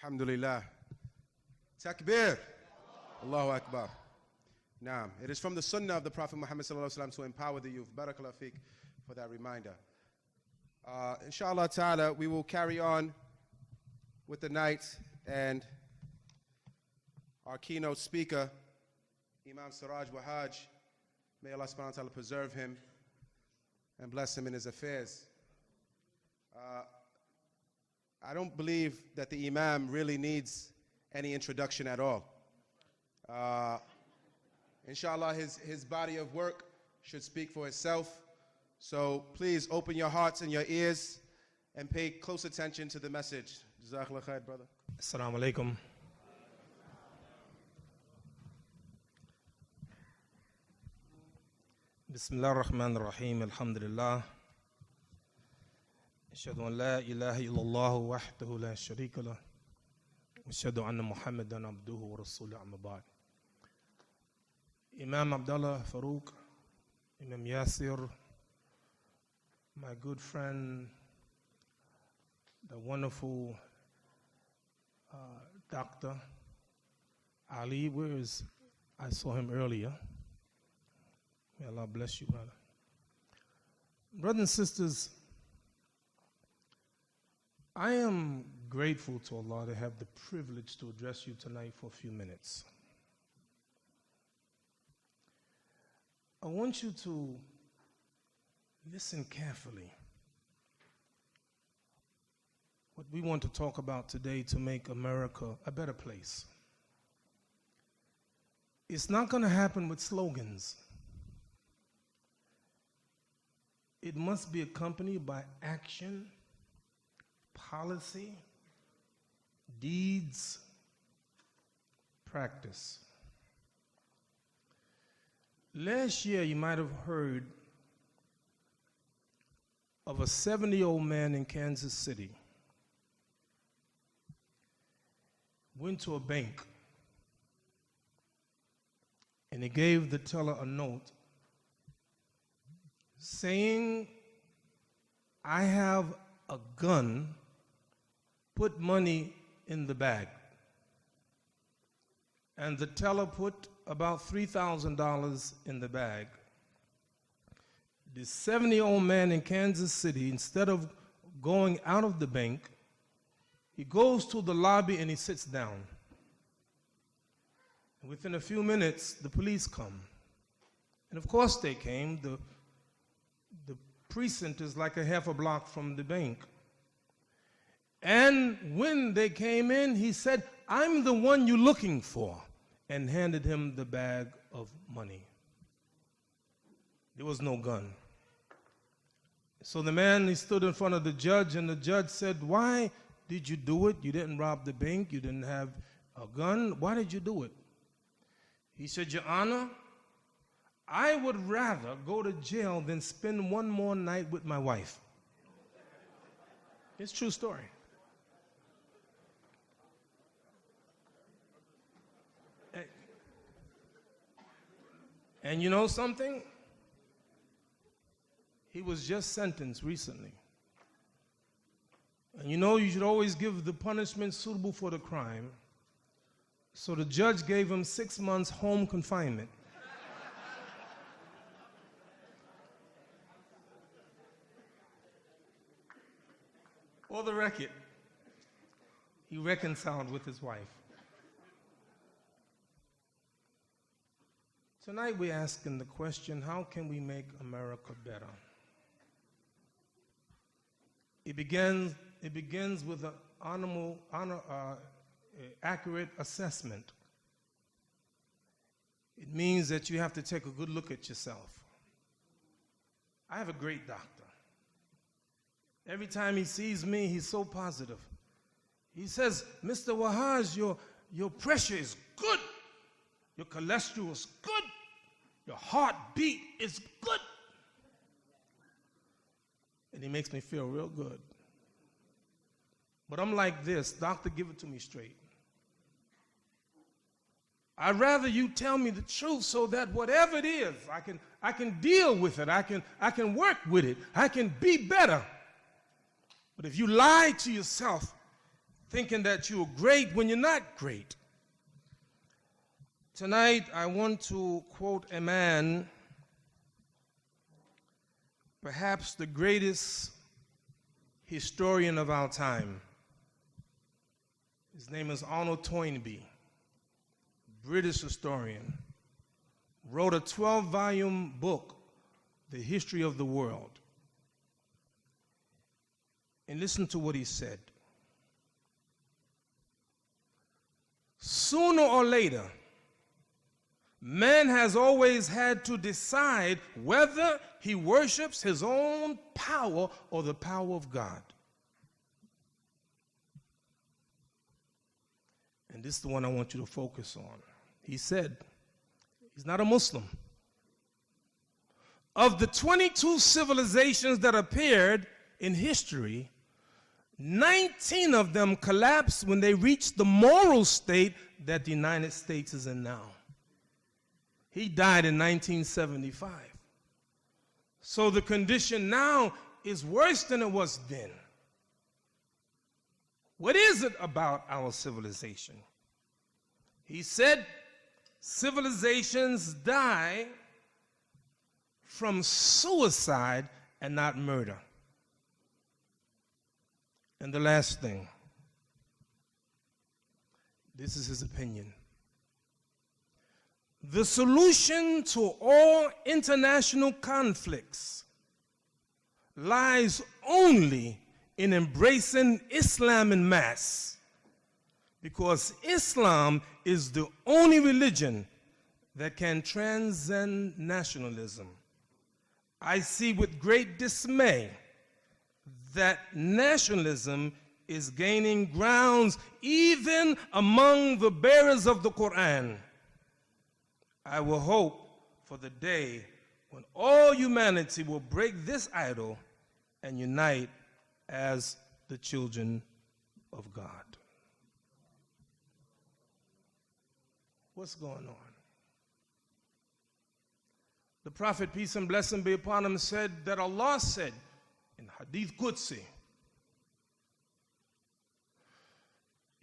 Alhamdulillah. Takbir. Allahu Akbar. Naam. It is from the sunnah of the Prophet Muhammad sallallahu alaihi wasallam to empower the youth. Barakallahu feek for that reminder. Inshallah ta'ala, we will carry on with the night, and our keynote speaker, Imam Siraj Wahhaj, may Allah subhanahu wa ta'ala preserve him and bless him in his affairs. I don't believe that the Imam really needs any introduction at all. Inshallah, his body of work should speak for itself. So please open your hearts and your ears and pay close attention to the message. Jazakallah khair, brother. Assalamu alaikum. Bismillah ar-Rahman ar-Rahim. Alhamdulillah. Ashhadu an la ilaha illallah wahdahu la sharika lah. Ashhadu anna Muhammadan abduhu wa rasuluhu amma ba'd. Imam Abdullah Farooq, Imam Yasir, my good friend, the wonderful Dr. Ali, I saw him earlier. May Allah bless you, brother. Brothers and sisters, I am grateful to Allah to have the privilege to address you tonight for a few minutes. I want you to listen carefully. What we want to talk about today to make America a better place. It's not going to happen with slogans. It must be accompanied by action, policy, deeds, practice. Last year, you might have heard of a 70-year-old man in Kansas City. Went to a bank and he gave the teller a note saying, "I have a gun, put money in the bag." And the teller put about $3,000 in the bag. This 70-year-old man in Kansas City, instead of going out of the bank, he goes to the lobby and he sits down. And within a few minutes, the police come. And of course they came. The precinct is like a half a block from the bank. And when they came in, he said, "I'm the one you're looking for," and handed him the bag of money. There was no gun. So the man, he stood in front of the judge, and the judge said, "Why did you do it? You didn't rob the bank. You didn't have a gun. Why did you do it?" He said, "Your Honor, I would rather go to jail than spend one more night with my wife." It's a true story. And you know something? He was just sentenced recently. And you know you should always give the punishment suitable for the crime. So the judge gave him 6 months home confinement. For the record, he reconciled with his wife. Tonight we're asking the question, how can we make America better? It begins with an accurate assessment. It means that you have to take a good look at yourself. I have a great doctor. Every time he sees me, he's so positive. He says, "Mr. Wahhaj, your pressure is good. Your cholesterol is good. Your heartbeat is good." And he makes me feel real good. But I'm like this, "Doctor, give it to me straight. I'd rather you tell me the truth so that whatever it is, I can deal with it. I can work with it. I can be better. But if you lie to yourself, thinking that you're great when you're not great. Tonight, I want to quote a man, perhaps the greatest historian of our time. His name is Arnold Toynbee, British historian. Wrote a 12-volume book, The History of the World. And listen to what he said. Sooner or later, man has always had to decide whether he worships his own power or the power of God. And this is the one I want you to focus on. He said, he's not a Muslim. Of the 22 civilizations that appeared in history, 19 of them collapsed when they reached the moral state that the United States is in now. He died in 1975. So the condition now is worse than it was then. What is it about our civilization? He said, civilizations die from suicide and not murder. And the last thing, this is his opinion. The solution to all international conflicts lies only in embracing Islam en masse, because Islam is the only religion that can transcend nationalism. I see with great dismay that nationalism is gaining grounds even among the bearers of the Quran. I will hope for the day when all humanity will break this idol and unite as the children of God. What's going on? The Prophet, peace and blessing be upon him, said that Allah said in Hadith Qudsi,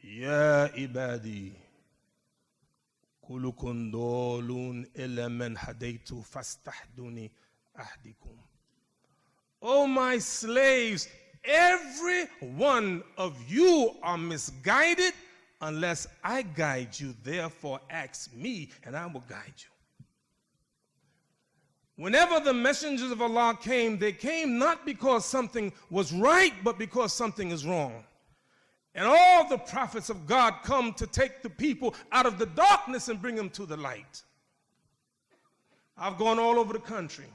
Ya ibadi, kulukun dolun illa man hadaytu fastahduni ahdikum. O my slaves, every one of you are misguided unless I guide you. Therefore ask me and I will guide you. Whenever the messengers of Allah came, they came not because something was right, but because something is wrong. And all the prophets of God come to take the people out of the darkness and bring them to the light. I've gone all over the country.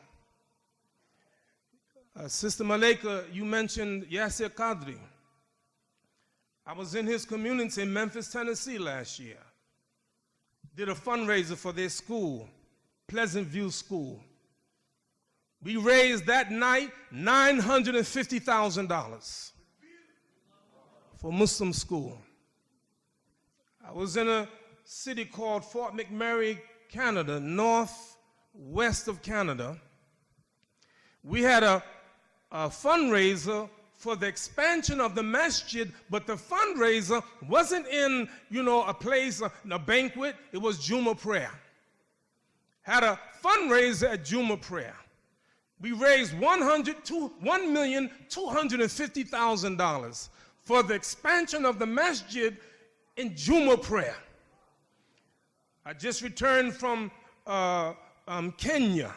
Sister Malika, you mentioned Yasir Qadri. I was in his community in Memphis, Tennessee last year. Did a fundraiser for their school, Pleasant View School. We raised that night $950,000 for Muslim school. I was in a city called Fort McMurray, Canada, northwest of Canada. We had a fundraiser for the expansion of the masjid, but the fundraiser wasn't in, a place, a banquet. It was Jumu'ah prayer. Had a fundraiser at Jumu'ah prayer. We raised $1,250,000 for the expansion of the masjid in Jumu'ah prayer. I just returned from Kenya.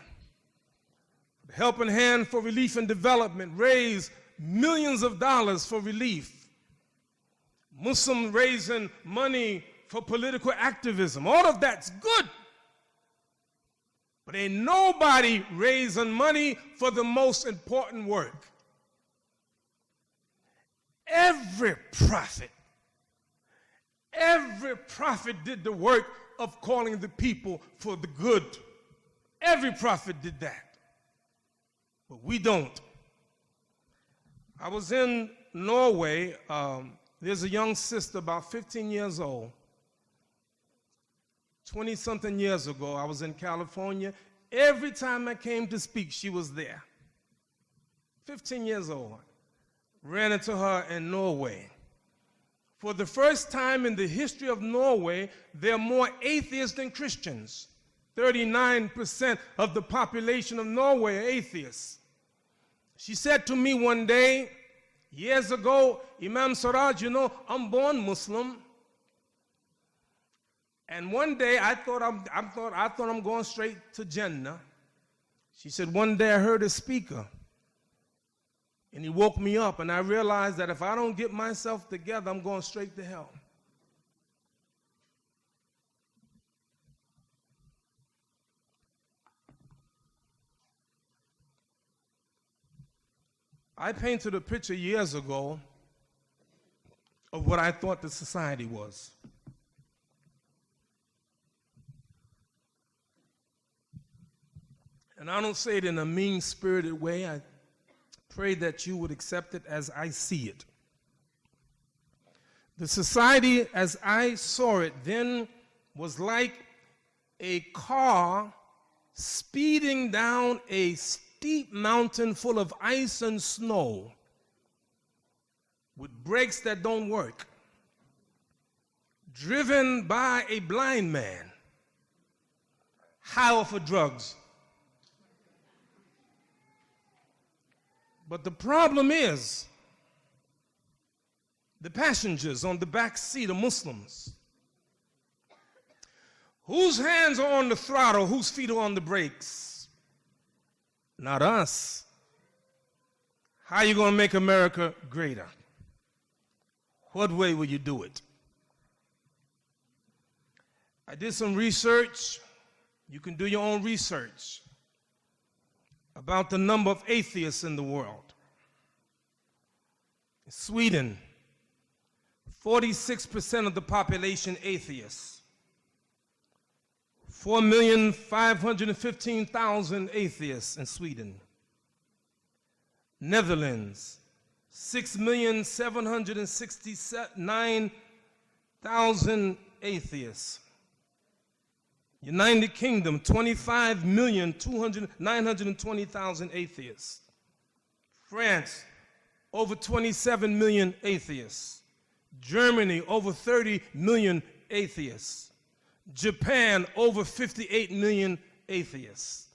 The Helping Hand for Relief and Development raised millions of dollars for relief. Muslims raising money for political activism. All of that's good. But ain't nobody raising money for the most important work. Every prophet did the work of calling the people for the good. Every prophet did that. But we don't. I was in Norway. There's a young sister about 15 years old. 20-something years ago, I was in California. Every time I came to speak, she was there. 15 years old. Ran into her in Norway. For the first time in the history of Norway, there are more atheists than Christians. 39% of the population of Norway are atheists. She said to me one day, years ago, Imam Siraj, you know, I'm born Muslim. And one day I thought I'm going straight to Jannah. She said, one day I heard a speaker, and he woke me up, and I realized that if I don't get myself together, I'm going straight to hell. I painted a picture years ago of what I thought the society was. And I don't say it in a mean-spirited way. I pray that you would accept it as I see it. The society as I saw it then was like a car speeding down a steep mountain full of ice and snow with brakes that don't work, driven by a blind man, high off of drugs. But the problem is, the passengers on the back seat are Muslims. Whose hands are on the throttle, whose feet are on the brakes? Not us. How are you going to make America greater? What way will you do it? I did some research. You can do your own research about the number of atheists in the world. In Sweden, 46% of the population atheists. 4,515,000 atheists in Sweden. Netherlands, 6,769,000 atheists. United Kingdom, 25,920,000 atheists. France, over 27 million atheists. Germany, over 30 million atheists. Japan, over 58 million atheists.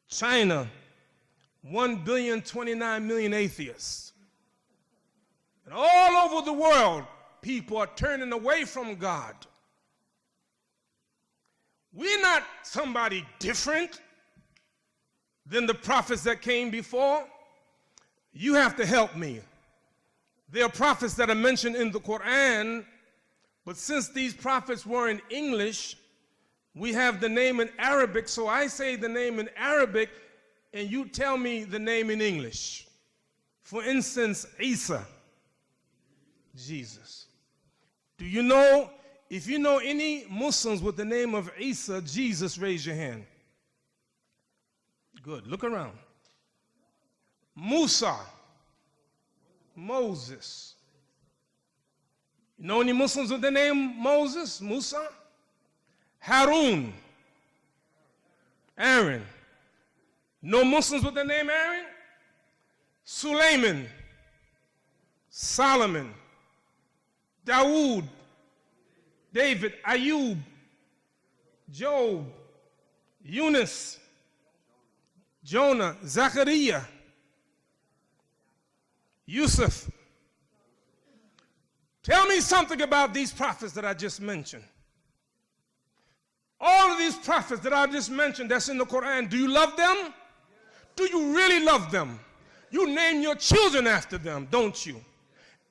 China, 1,029,000,000 atheists. And all over the world, people are turning away from God. We're not somebody different than the prophets that came before. You have to help me. There are prophets that are mentioned in the Quran, but since these prophets were in English, we have the name in Arabic, so I say the name in Arabic, and you tell me the name in English. For instance, Isa, Jesus. Do you know? If you know any Muslims with the name of Isa, Jesus, raise your hand. Good, look around. Musa, Moses. You know any Muslims with the name Moses, Musa? Harun, Aaron. No Muslims with the name Aaron? Sulaiman, Solomon, Dawood, David, Ayub, Job, Yunus, Jonah, Zachariah, Yusuf. Tell me something about these prophets that I just mentioned. All of these prophets that I just mentioned that's in the Quran, do you love them? Do you really love them? You name your children after them, don't you?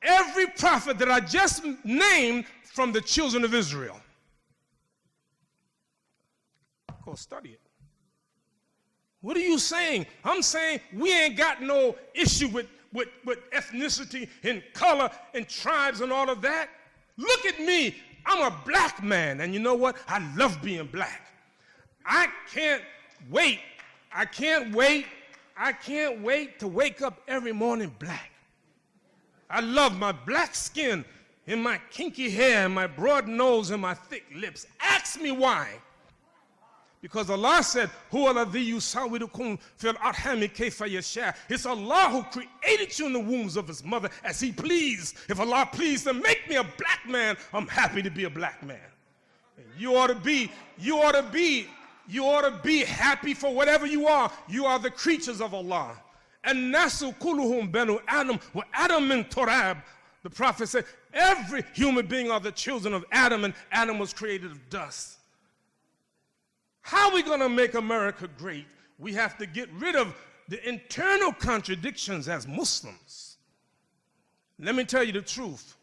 Every prophet that I just named from the children of Israel. Go study it. What are you saying? I'm saying we ain't got no issue with ethnicity and color and tribes and all of that. Look at me. I'm a black man, and you know what? I love being black. I can't wait to wake up every morning black. I love my black skin and my kinky hair and my broad nose and my thick lips. Ask me why. Because Allah said, Huwa alladhi yusawwirukum fil arhami kayfa yasha. It's Allah who created you in the wombs of his mother as he pleased. If Allah pleased to make me a black man, I'm happy to be a black man. And you ought to be happy for whatever you are. You are the creatures of Allah. And nasu kulluhum banu Adam wa Adam min turab. The Prophet said, every human being are the children of Adam, and Adam was created of dust. How are we going to make America great? We have to get rid of the internal contradictions as Muslims. Let me tell you the truth.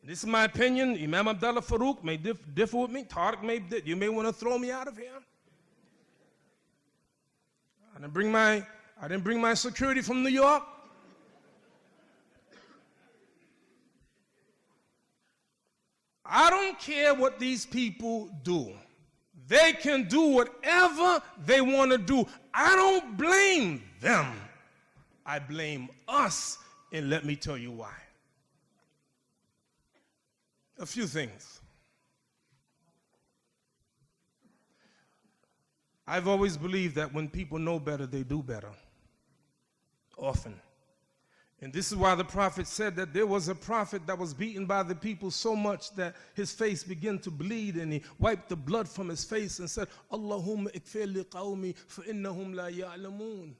This is my opinion. Imam Abdullah Farooq may differ with me. Tariq may, you may want to throw me out of here. I didn't bring my security from New York. I don't care what these people do. They can do whatever they want to do. I don't blame them. I blame us, and let me tell you why. A few things. I've always believed that when people know better, they do better. Often. And this is why the Prophet said that there was a prophet that was beaten by the people so much that his face began to bleed, and he wiped the blood from his face and said, Allahumma ikfir li qawmi fa innahum la ya'lamun.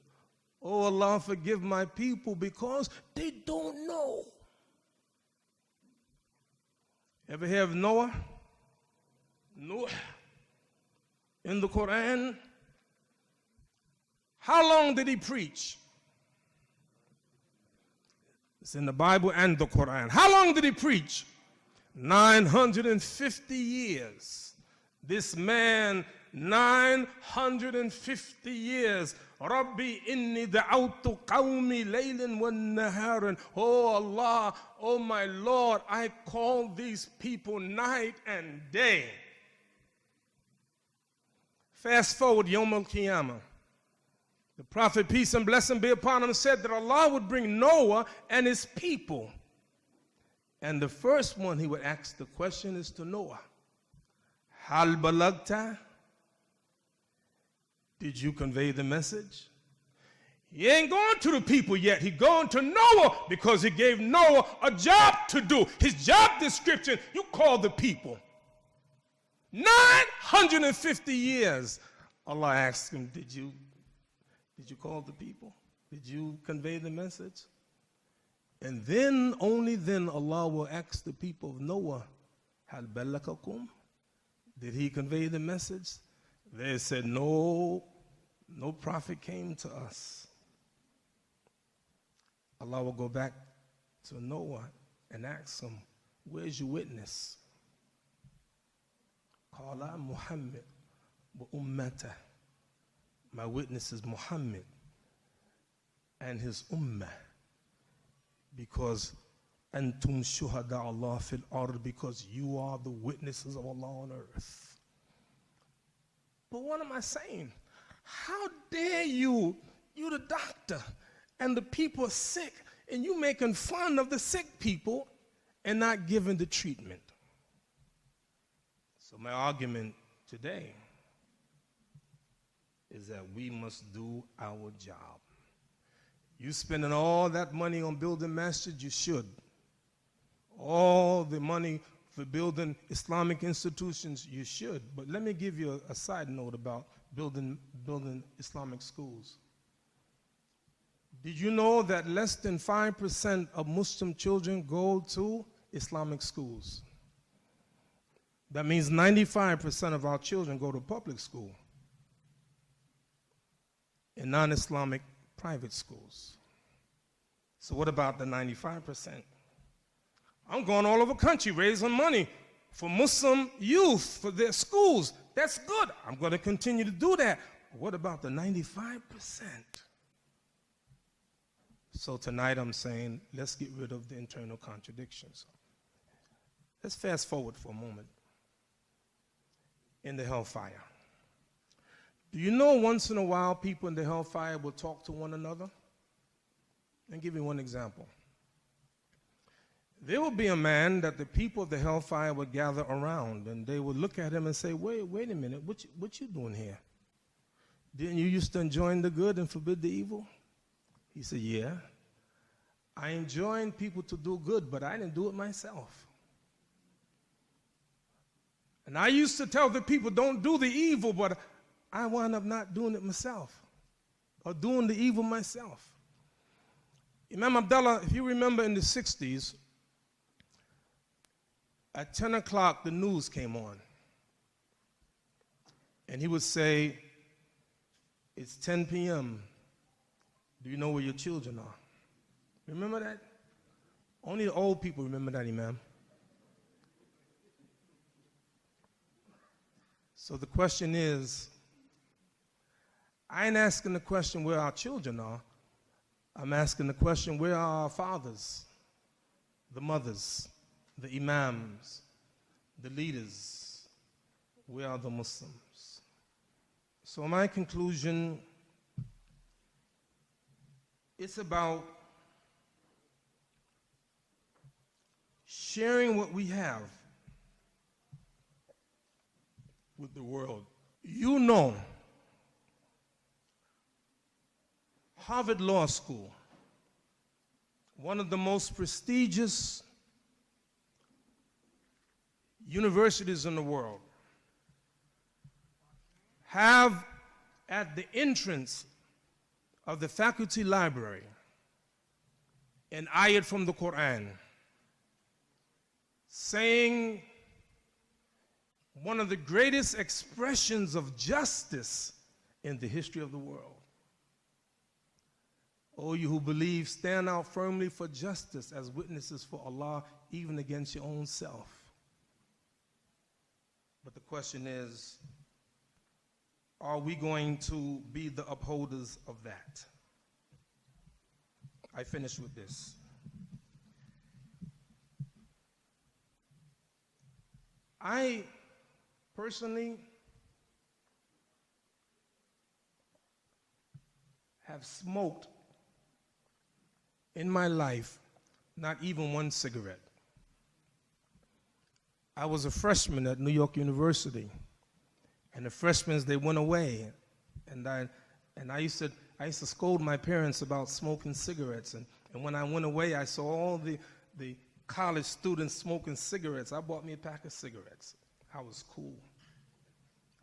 Oh Allah, forgive my people because they don't know. Ever hear of Noah? Noah. In the Quran, how long did he preach? It's in the Bible and the Quran. How long did he preach? 950 years. This man, 950 years. Rabbi inni da'awtu qawmi laylan wa naharan. Oh Allah, oh my Lord, I call these people night and day. Fast forward, Yom al-Qiyamah. The Prophet, peace and blessing be upon him, said that Allah would bring Noah and his people. And the first one he would ask the question is to Noah. Hal balagta? Did you convey the message? He ain't going to the people yet. He's going to Noah because he gave Noah a job to do. His job description, you call the people. 950 years. Allah asked him, did you call the people? Did you convey the message? And then, only then, Allah will ask the people of Noah, Hal ballakakum? Did he convey the message? They said, no prophet came to us. Allah will go back to Noah and ask him, where's your witness? Qala Muhammad wa ummata. My witness is Muhammad and his ummah, because antum shuhada Allah fil ard, because you are the witnesses of Allah on earth. But what am I saying? How dare you the doctor, and the people are sick, and you making fun of the sick people and not giving the treatment? So my argument today is that we must do our job. You spending all that money on building masjids, you should. All the money for building Islamic institutions, you should. But let me give you a side note about building Islamic schools. Did you know that less than 5% of Muslim children go to Islamic schools? That means 95% of our children go to public school and non-Islamic private schools. So what about the 95%? I'm going all over the country raising money for Muslim youth, for their schools. That's good. I'm going to continue to do that. But what about the 95%? So tonight I'm saying, let's get rid of the internal contradictions. Let's fast forward for a moment. In the hellfire. Do you know once in a while people in the hellfire will talk to one another? I'll give you one example. there would be a man that the people of the hellfire would gather around, and they would look at him and say, wait a minute, what you doing here? Didn't you used to enjoin the good and forbid the evil? He said, yeah. I enjoined people to do good, but I didn't do it myself. And I used to tell the people, don't do the evil, but I wound up not doing it myself, or doing the evil myself. Imam Abdullah, if you remember in the 60s, at 10 o'clock, the news came on. And he would say, it's 10 p.m. Do you know where your children are? Remember that? Only the old people remember that, Imam. So the question is, I ain't asking the question where our children are. I'm asking the question, where are our fathers, the mothers, the imams, the leaders? Where are the Muslims? So my conclusion, it's about sharing what we have with the world. You know, Harvard Law School, one of the most prestigious universities in the world, have at the entrance of the faculty library an ayat from the Quran saying one of the greatest expressions of justice in the history of the world. O you who believe, stand out firmly for justice as witnesses for Allah, even against your own self. But the question is, are we going to be the upholders of that? I finish with this. I personally have smoked in my life not even one cigarette. I was a freshman at New York University, and the freshmen, they went away, and I used to scold my parents about smoking cigarettes, and when I went away, I saw all the college students smoking cigarettes. I bought me a pack of cigarettes. I was cool.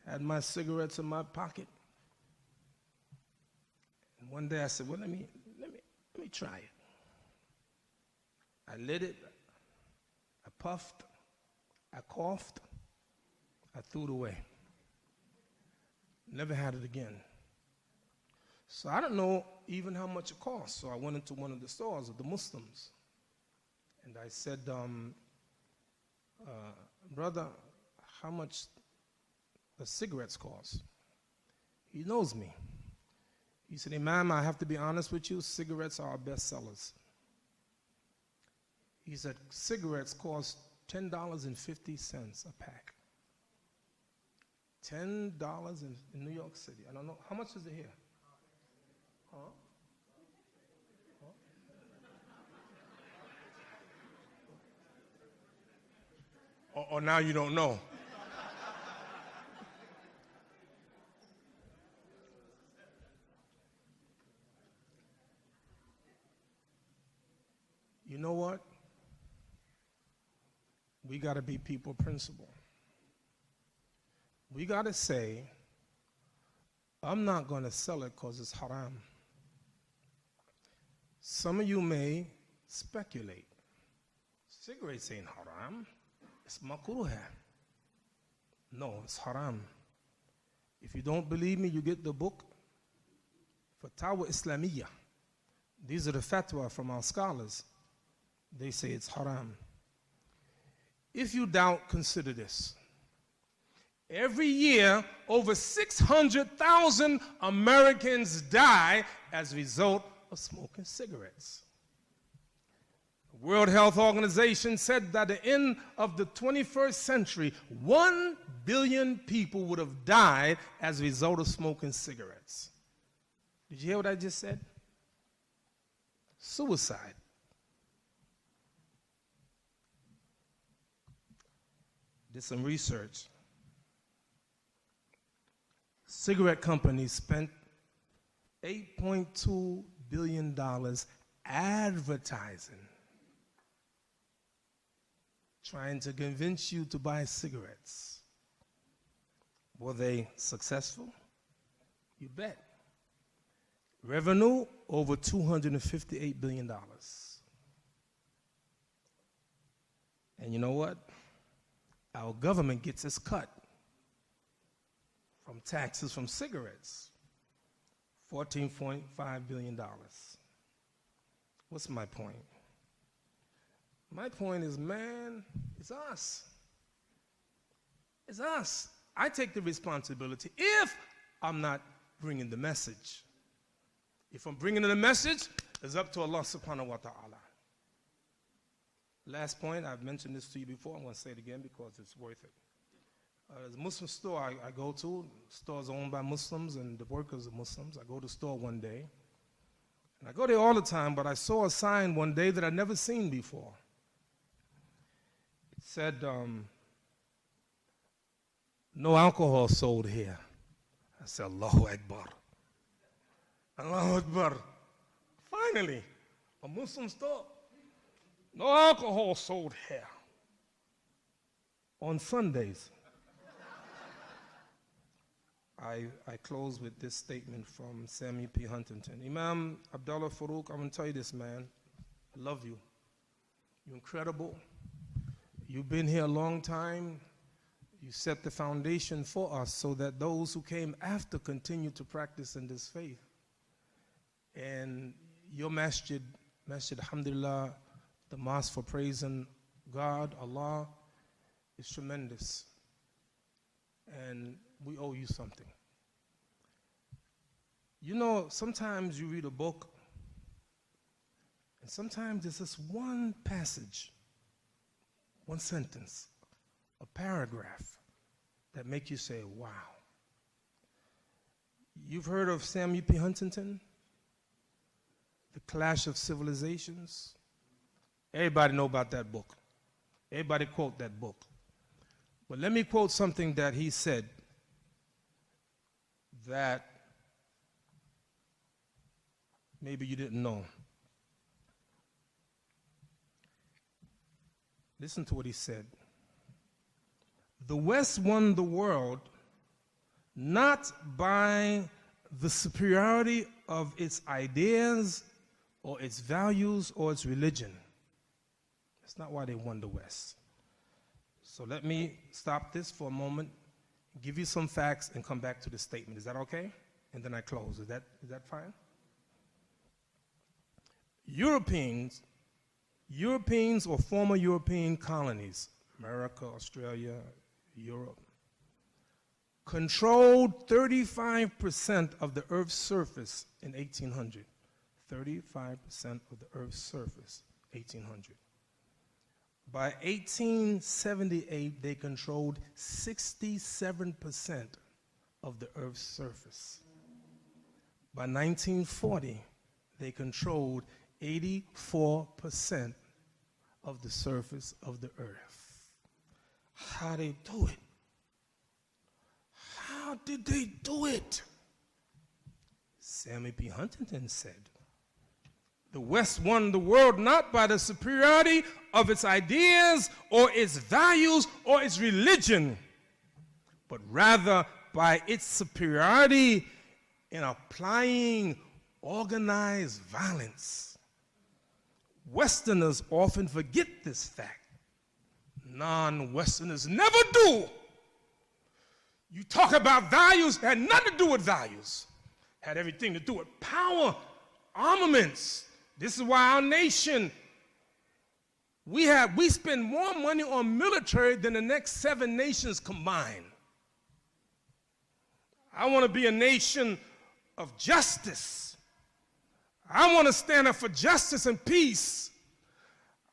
Had my cigarettes in my pocket, and one day I said, well, let me try it. I lit it, I puffed, I coughed, I threw it away. Never had it again. So I don't know even how much it cost. So I went into one of the stores of the Muslims, and I said, brother, how much the cigarettes cost? He knows me. He said, Imam, I have to be honest with you, cigarettes are our best sellers. He said, cigarettes cost $10.50 a pack. $10 in New York City. I don't know. How much is it here? Huh? Huh? Or now you don't know. You know what? We got to be people principle. We got to say, I'm not going to sell it because it's haram. Some of you may speculate. Cigarettes ain't haram. It's makruh. No, it's haram. If you don't believe me, you get the book, Fatawa Islamiyya. These are the fatwa from our scholars. They say it's haram. If you doubt, consider this. Every year, over 600,000 Americans die as a result of smoking cigarettes. The World Health Organization said that at the end of the 21st century, 1 billion people would have died as a result of smoking cigarettes. Did you hear what I just said? Suicide. did some research. Cigarette companies spent $8.2 billion advertising, trying to convince you to buy cigarettes. Were they successful? You bet. Revenue over $258 billion. And you know what? Our government gets its cut from taxes from cigarettes, $14.5 billion. What's my point? My point is, man, it's us. It's us. I take the responsibility if I'm not bringing the message. If I'm bringing the message, it's up to Allah subhanahu wa ta'ala. Last point, I've mentioned this to you before. I'm going to say it again because it's worth it. There's a Muslim store I go to. The store is owned by Muslims and the workers are Muslims. I go to the store one day. And I go there all the time, but I saw a sign one day that I'd never seen before. It said, no alcohol sold here. I said, Allahu Akbar. Allahu Akbar. Finally, a Muslim store. No alcohol sold here. On Sundays. I close with this statement from Samuel P. Huntington. Imam Abdullah Farooq, I'm going to tell you this, man. I love you. You're incredible. You've been here a long time. You set the foundation for us so that those who came after continue to practice in this faith. And your masjid, alhamdulillah, the mosque for praising God, Allah, is tremendous. And we owe you something. You know, sometimes you read a book, and sometimes there's this one passage, one sentence, a paragraph that make you say, wow. You've heard of Samuel P. Huntington? The Clash of Civilizations? Everybody know about that book. Everybody quote that book. But let me quote something that he said that maybe you didn't know. Listen to what he said. The West won the world not by the superiority of its ideas or its values or its religion. That's not why they won the West. So let me stop this for a moment, give you some facts, and come back to the statement. Is that okay? And then I close. Is that fine? Europeans or former European colonies, America, Australia, Europe, controlled 35% of the Earth's surface in 1800. 35% of the Earth's surface, 1800. By 1878, they controlled 67% of the Earth's surface. By 1940, they controlled 84% of the surface of the Earth. How they do it? How did they do it? Samuel P. Huntington said, the West won the world not by the superiority of its ideas or its values or its religion, but rather by its superiority in applying organized violence. Westerners often forget this fact. Non-Westerners never do. You talk about values, it had nothing to do with values. It had everything to do with power, armaments. This is why our nation, we spend more money on military than the next 7 nations combined. I want to be a nation of justice. I want to stand up for justice and peace.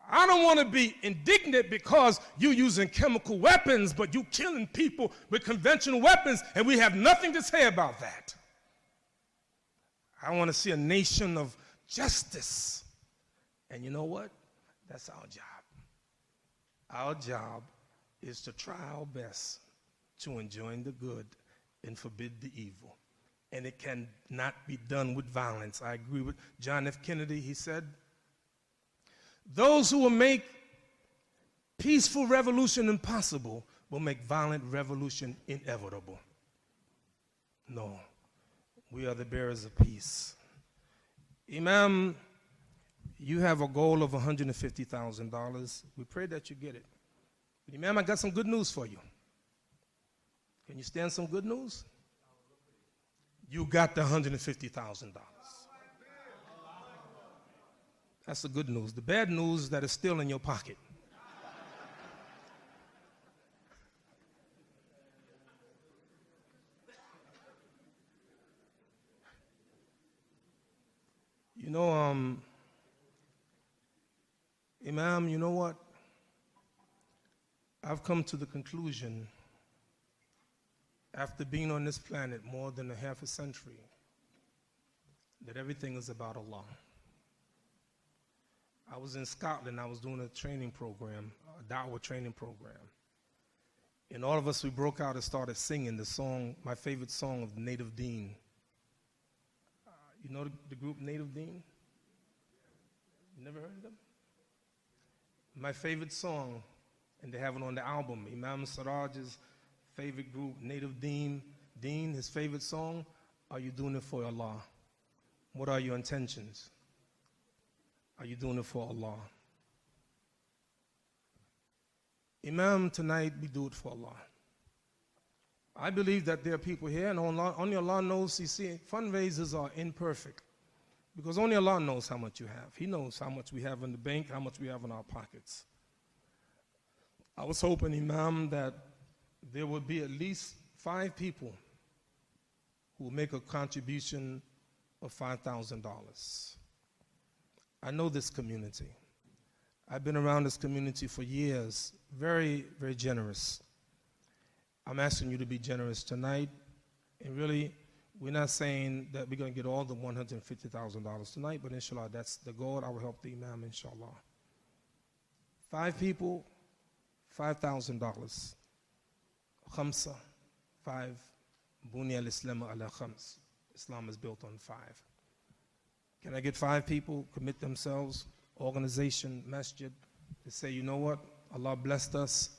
I don't want to be indignant because you're using chemical weapons, but you're killing people with conventional weapons, and we have nothing to say about that. I want to see a nation of justice. And you know what? That's our job. Our job is to try our best to enjoin the good and forbid the evil. And it cannot be done with violence. I agree with John F. Kennedy. He said, those who will make peaceful revolution impossible will make violent revolution inevitable. No, we are the bearers of peace. Imam, you have a goal of $150,000. We pray that you get it. But Imam, I got some good news for you. Can you stand some good news? You got the $150,000. That's the good news. The bad news is that it's still in your pocket. You know, Imam, you know what? I've come to the conclusion, after being on this planet more than a half a century, that everything is about Allah. I was in Scotland. I was doing a training program, a da'wah training program. And all of us, we broke out and started singing the song, my favorite song of Native Deen. You know the group Native Deen? You never heard of them? My favorite song, and they have it on the album, Imam Siraj's favorite group, Native Deen, his favorite song, Are You Doing It For Allah? What are your intentions? Are you doing it for Allah? Imam, tonight we do it for Allah. I believe that there are people here, and only Allah knows, you see, fundraisers are imperfect, because only Allah knows how much you have. He knows how much we have in the bank, how much we have in our pockets. I was hoping, Imam, that there would be at least 5 people who will make a contribution of $5,000. I know this community. I've been around this community for years. Very, very generous. I'm asking you to be generous tonight. And really, we're not saying that we're going to get all the $150,000 tonight, but inshallah, that's the goal. I will help the Imam, inshallah. 5 people, $5,000. Khamsa, 5. Bunya al-Islam ala khams. Islam is built on 5. Can I get 5 people commit themselves, organization, masjid, to say, you know what, Allah blessed us.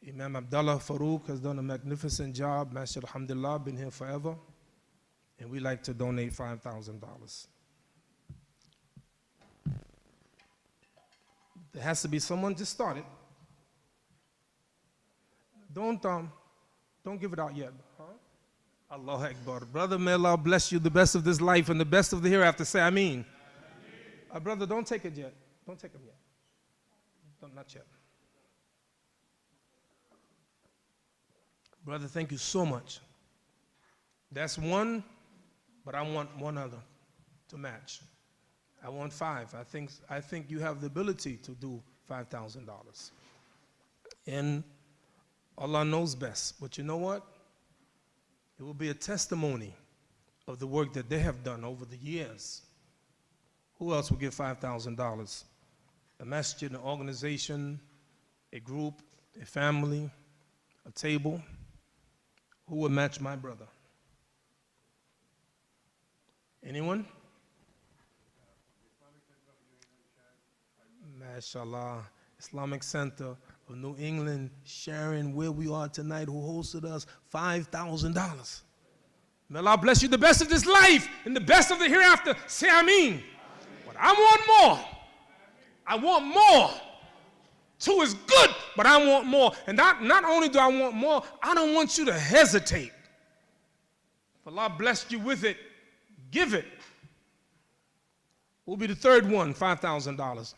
Imam Abdullah Farooq has done a magnificent job. Masjid alhamdulillah, been here forever. And we like to donate $5,000. There has to be someone to start it. Don't give it out yet. Huh? Allahu Akbar. Brother, may Allah bless you the best of this life and the best of the hereafter. Say Ameen. Brother, don't take it yet. Don't take them yet. Not yet. Brother, thank you so much. That's one, but I want one other to match. I want 5. I think you have the ability to do $5,000. And Allah knows best. But you know what? It will be a testimony of the work that they have done over the years. Who else will give $5,000? A masjid, an organization, a group, a family, a table. Who would match my brother? Anyone? MashaAllah. Islamic Center of New England, sharing where we are tonight, who hosted us, $5,000. May Allah bless you the best of this life and the best of the hereafter. Say Ameen. But I want more. I want more. 2 is good, but I want more. And not only do I want more, I don't want you to hesitate. If Allah blessed you with it, give it. Will be the third one, $5,000.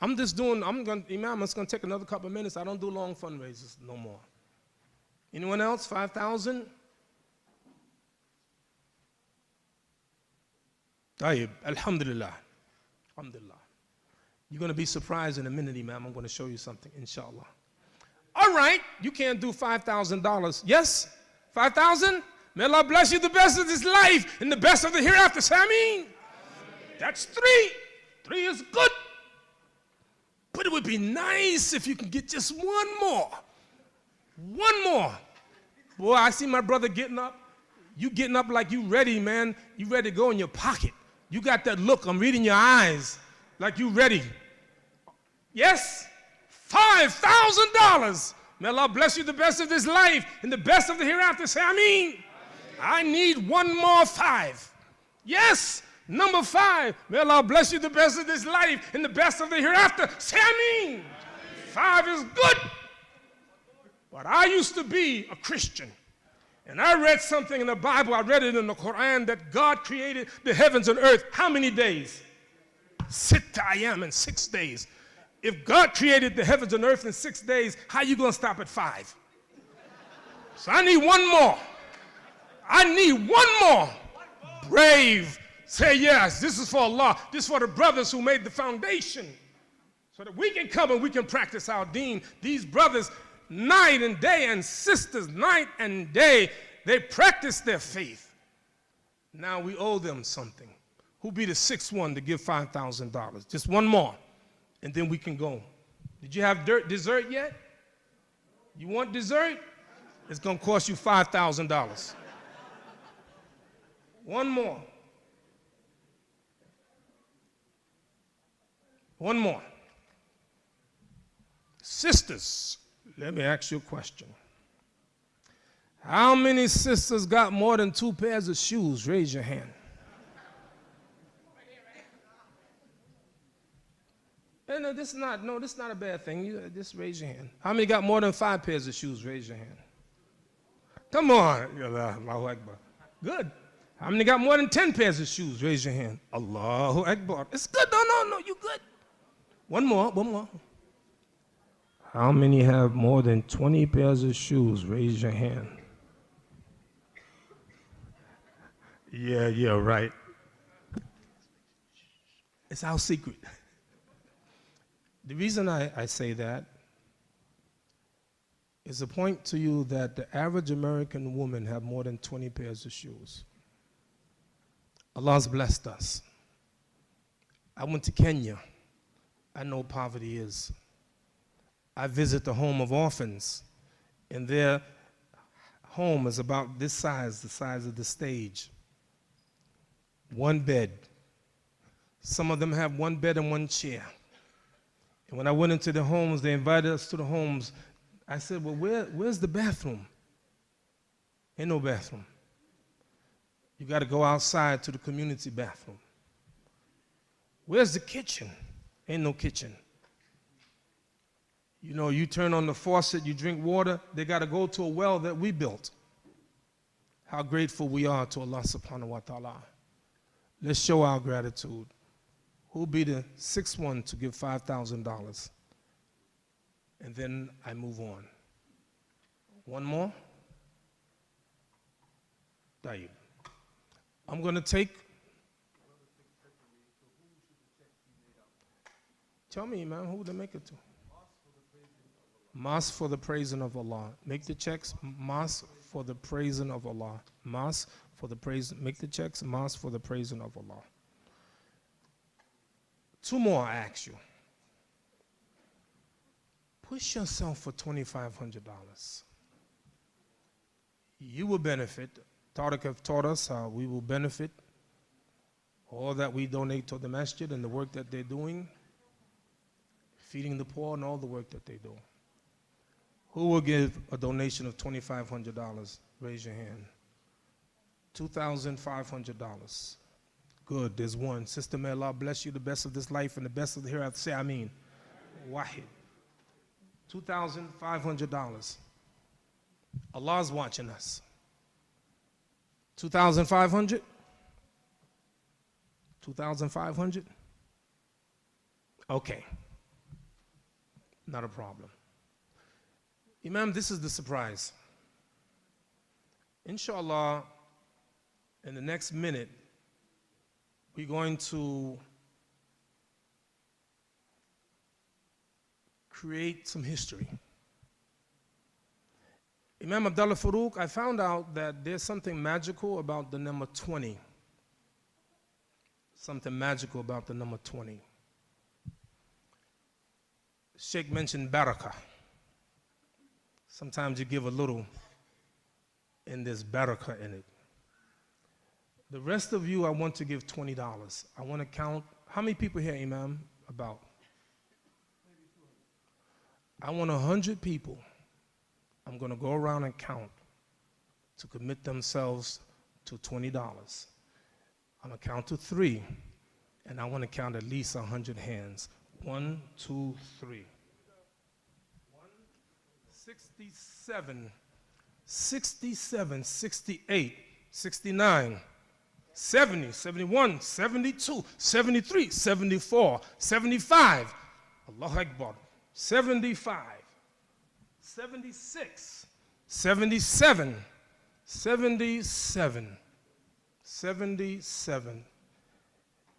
Imam, it's going to take another couple of minutes. I don't do long fundraisers no more. Anyone else? 5,000? Tayyib, alhamdulillah. Alhamdulillah. You're going to be surprised in a minute, Imam. I'm going to show you something, inshallah. All right, you can't do $5,000. Yes? 5,000? May Allah bless you the best of this life and the best of the hereafter. Say Ameen. That's 3. 3 is good. But it would be nice if you can get just one more. One more. Boy, I see my brother getting up. You getting up like you ready, man. You ready to go in your pocket. You got that look. I'm reading your eyes like you ready. Yes? $5,000. May Allah bless you the best of this life and the best of the hereafter. Say, I mean. I need one more 5. Yes, number 5. May Allah bless you the best of this life and the best of the hereafter. Say, I mean. 5 is good. But I used to be a Christian. And I read something in the Bible. I read it in the Quran that God created the heavens and earth. How many days? 6 ayam in 6 days. If God created the heavens and earth in 6 days, how you going to stop at 5? So I need one more. I need one more. Brave. Say yes. This is for Allah. This is for the brothers who made the foundation. So that we can come and we can practice our deen. These brothers, night and day, and sisters, night and day, they practice their faith. Now we owe them something. Who'll be the 6th one to give $5,000? Just one more, and then we can go. Did you have dessert yet? You want dessert? It's going to cost you $5,000. One more. One more. Sisters, let me ask you a question. How many sisters got more than 2 pairs of shoes? Raise your hand. No, this is not a bad thing. You just raise your hand. How many got more than 5 pairs of shoes? Raise your hand. Come on. Allahu Akbar. Good. How many got more than 10 pairs of shoes? Raise your hand. Allahu Akbar. It's good. No, you good. One more. How many have more than 20 pairs of shoes? Raise your hand. Yeah, right. It's our secret. The reason I say that is to point to you that the average American woman have more than 20 pairs of shoes. Allah's blessed us. I went to Kenya. I know poverty is. I visit the home of orphans, and their home is about this size, the size of the stage. 1 bed. Some of them have 1 bed and 1 chair. And when I went into the homes, they invited us to the homes. I said, well, where's the bathroom? Ain't no bathroom. You got to go outside to the community bathroom. Where's the kitchen? Ain't no kitchen. You know, you turn on the faucet, you drink water, they got to go to a well that we built. How grateful we are to Allah subhanahu wa ta'ala. Let's show our gratitude. Who'll be the 6th one to give $5,000? And then I move on. One more? Tayyib. I'm going to take. Tell me, man, who to make it to? Mosque for the praising of Allah. Make the checks. Mosque for the praising of Allah. Mosque for the praise. Make the checks. Mosque for the praising of Allah. 2 more, I ask you. Push yourself for $2,500. You will benefit. Tariq have taught us how we will benefit. All that we donate to the masjid and the work that they're doing, feeding the poor and all the work that they do. Who will give a donation of $2,500? Raise your hand. $2,500. Good, there's one. Sister, may Allah bless you the best of this life and the best of the hereafter. Say Ameen. Wahhaj. $2,500. Allah's watching us. 2,500? 2,500? Okay. Not a problem. Imam, this is the surprise. Inshallah, in the next minute, we're going to create some history. Imam Abdullah Farooq, I found out that there's something magical about the number 20. Something magical about the number 20. Sheikh mentioned barakah. Sometimes you give a little, and there's barakah in it. The rest of you, I want to give $20. I want to count. How many people here, Imam? About. I want 100 people. I'm going to go around and count to commit themselves to $20. I'm going to count to 3, and I want to count at least 100 hands. 1, 2, 3. 67, 67, 68, 69, 70, 71, 72, 73, 74, 75. Allahu Akbar. 75, 76, 77, 77, 77.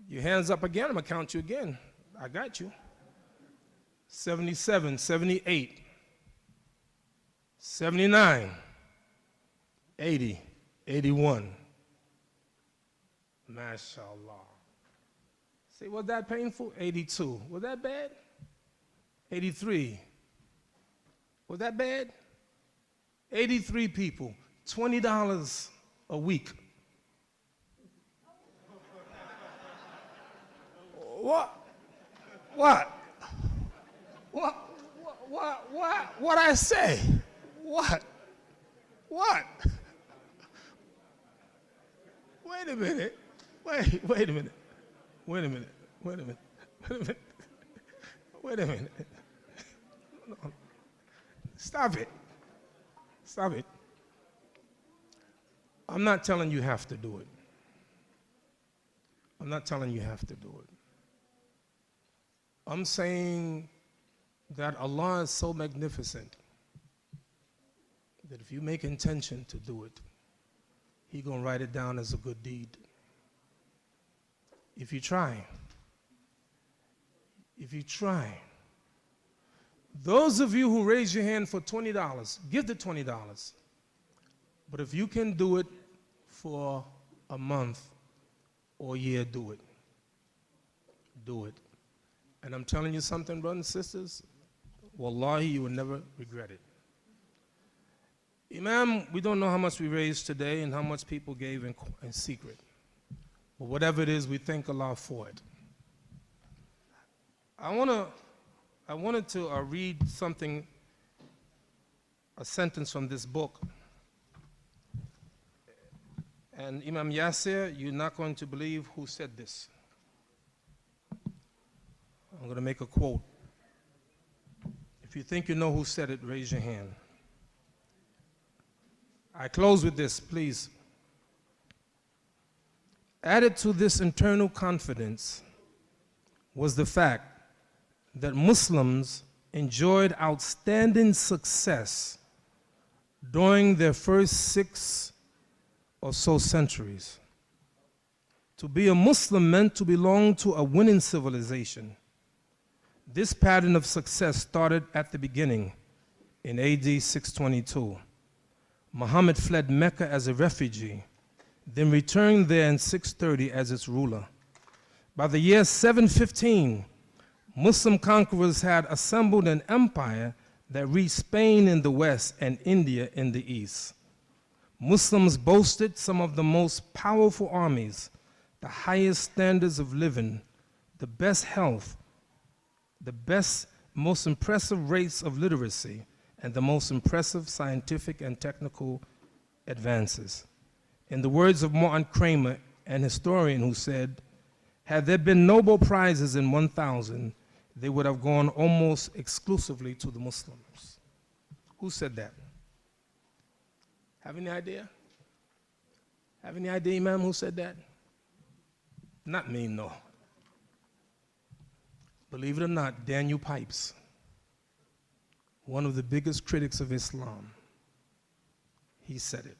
Your hands up again. I'm going to count you again. I got you. 77, 78, 79, 80, 81. MashaAllah. See, was that painful? 82. Was that bad? 83. Was that bad? 83 people. $20 a week. What? What? What I say? What? What? Wait a minute. Wait a minute. Wait a minute. Wait a minute. Wait a minute. Wait a minute. No. Stop it. Stop it. I'm not telling you have to do it. I'm not telling you have to do it. I'm saying that Allah is so magnificent that if you make intention to do it, He gonna write it down as a good deed. If you try. If you try. Those of you who raise your hand for $20, give the $20. But if you can do it for a month or a year, do it. Do it. And I'm telling you something, brothers and sisters, wallahi, you will never regret it. Imam, we don't know how much we raised today and how much people gave in secret. But whatever it is, we thank Allah for it. I wanted to read something, a sentence from this book. And Imam Yasir, you're not going to believe who said this. I'm going to make a quote. If you think you know who said it, raise your hand. I close with this, please. Added to this internal confidence was the fact that Muslims enjoyed outstanding success during their first 6 or so centuries. To be a Muslim meant to belong to a winning civilization. This pattern of success started at the beginning in AD 622. Muhammad fled Mecca as a refugee, then returned there in 630 as its ruler. By the year 715, Muslim conquerors had assembled an empire that reached Spain in the west and India in the east. Muslims boasted some of the most powerful armies, the highest standards of living, the best health, the best, most impressive rates of literacy, and the most impressive scientific and technical advances. In the words of Martin Kramer, an historian who said, had there been Nobel Prizes in 1,000, they would have gone almost exclusively to the Muslims. Who said that? Have any idea? Have any idea, Imam, who said that? Not me, no. Believe it or not, Daniel Pipes, one of the biggest critics of Islam, he said it.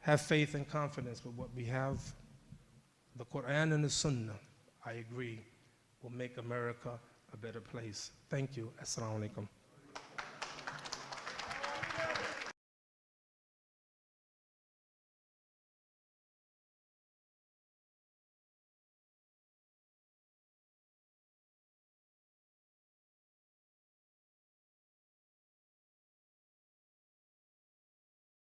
Have faith and confidence with what we have. The Quran and the Sunnah, I agree, will make America a better place. Thank you. Assalamu alaikum.